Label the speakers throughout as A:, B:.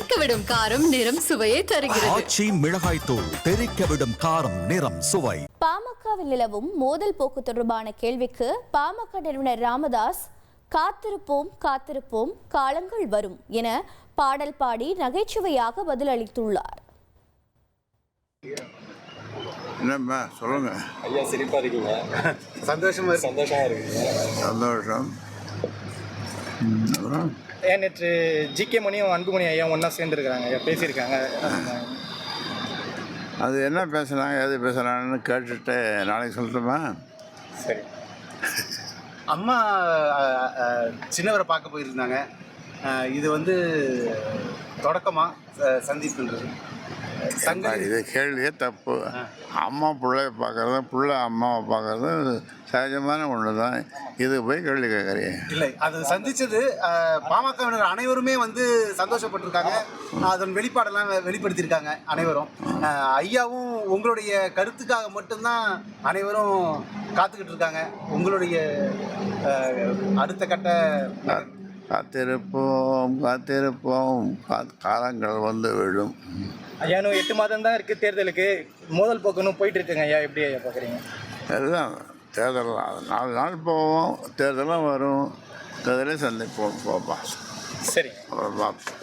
A: தெறிக்கவிடும் காரம் நிறம் சுவையை தருகிறது.
B: ஆச்சி மிளகாய் தூள் தெறிக்கவிடும் காரம் நிறம் சுவை.
C: பாமகவில் நிலவும் மோதல் போக்கு தொடர்பான கேள்விக்கு பாமக நிறுவனர் ராமதாஸ் காத்திருப்போம் காத்திருப்போம் காலங்கள் வரும் என பாடல் பாடி நகைச்சுவையாக பதிலளித்துள்ளார்.
D: என்னம்மா சொல்லுங்க.
E: ஐயா சிரிப்பா இருக்கீங்க. சந்தோஷமா இருக்கீங்க.
D: சந்தோஷம்.
E: ஏன் நேற்று ஜிகே மணியும் அன்புமணி ஐயா ஒன்றா சேர்ந்துருக்காங்க, பேசியிருக்காங்க.
D: அது என்ன பேசுனாங்க, எது பேசுகிறாங்கன்னு கேட்டுட்டு நாளைக்கு சொல்லட்டுமா?
E: சரி.
F: அம்மா சின்னவரை பார்க்க போயிருந்தாங்க. இது வந்து தொடக்கமாக சந்திப்புன்றது
D: இது கேள்வியே தப்பு. அம்மா பிள்ளைய பார்க்குறது, பிள்ளை அம்மாவை பார்க்குறது சகஜமான ஒன்று தான். இது போய் கேள்வி கேட்குறீங்க.
F: இல்லை, அது சந்தித்தது பாமகவினர் அனைவருமே வந்து சந்தோஷப்பட்டிருக்காங்க. அதன் வெளிப்பாடெல்லாம் வெளிப்படுத்தியிருக்காங்க அனைவரும். ஐயாவும் உங்களுடைய கருத்துக்காக மட்டும்தான் அனைவரும் காத்துக்கிட்டு இருக்காங்க. உங்களுடைய அடுத்த கட்ட
D: காத்திருப்போம் காத்திருப்போம் காலங்கள் வந்து விழும்.
E: ஐயா இன்னும் 8 மாதம் தான் இருக்குது தேர்தலுக்கு. மோதல் போக்குன்னு போயிட்டு இருக்குங்க ஐயா, எப்படி ஐயா பார்க்குறீங்க?
D: அதுதான் தேர்தல் 4 நாள் போவோம், தேர்தலும் வரும், தேர்தலே சந்திப்போம் போப்பா.
E: சரி,
D: அப்புறம் பார்ப்போம்.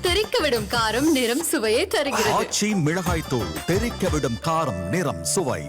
A: தெறிக்கவிடும் காரம் நிறம் சுவையை தருகிறது.
B: ஆச்சி மிளகாய் தூள் தெறிக்கவிடும் காரம் நிறம் சுவை.